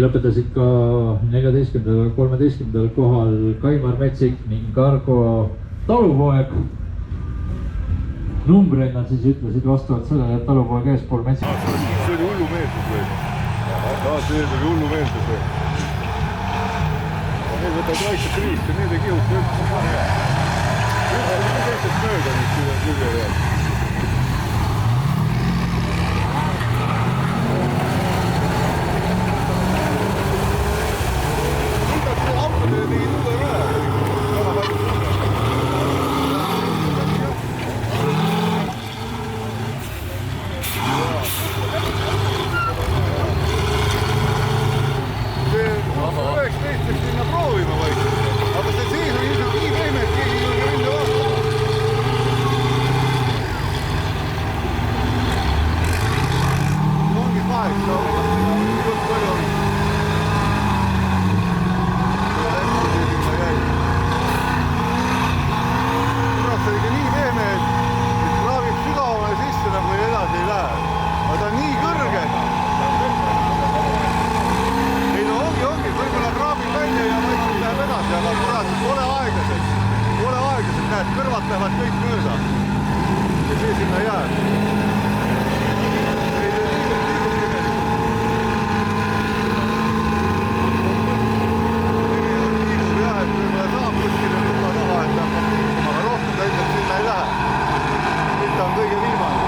lõpetas ikka 14. 13. kohal Kaimar Metsik ning Argo Talupoeg. Numbreid nad siis ütlesid vastavalt sellele, et Talupoeg eespool Metsik. See oli hullu meelsus või? See oli hullu meelsus või? Need võtavad vaikselt riist ja need ei kihuta üldse. Teisest mööda nüüd külje peal. Kõrvad lähevad kõik mööda ja see sinna jääb. Liigub jah, et võib-olla saab kuskile tulla taha, et hakkab liikuma, aga rohkem ta ilmselt sinna ei lähe. Nüüd ta on kõige viimane.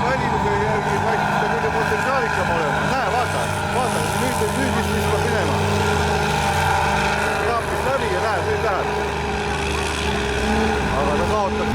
Välimuse järgi paistis ta kõige potentsiaalikam olema. Näe, vaata, nüüd vist viskab minema. Kraapis läbi ja näe, nüüd läheb. Aga ta kaotab.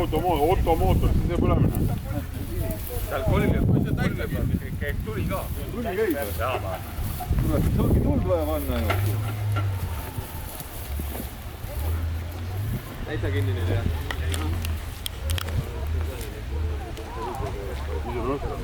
automootor, siis see põlemine. seal kolm käib tuli ka. Tuli käib? Jaa. Kurat, see ongi tuld vaja panna ju. Täitsa kinni nüüd jah. Mis on rohkem?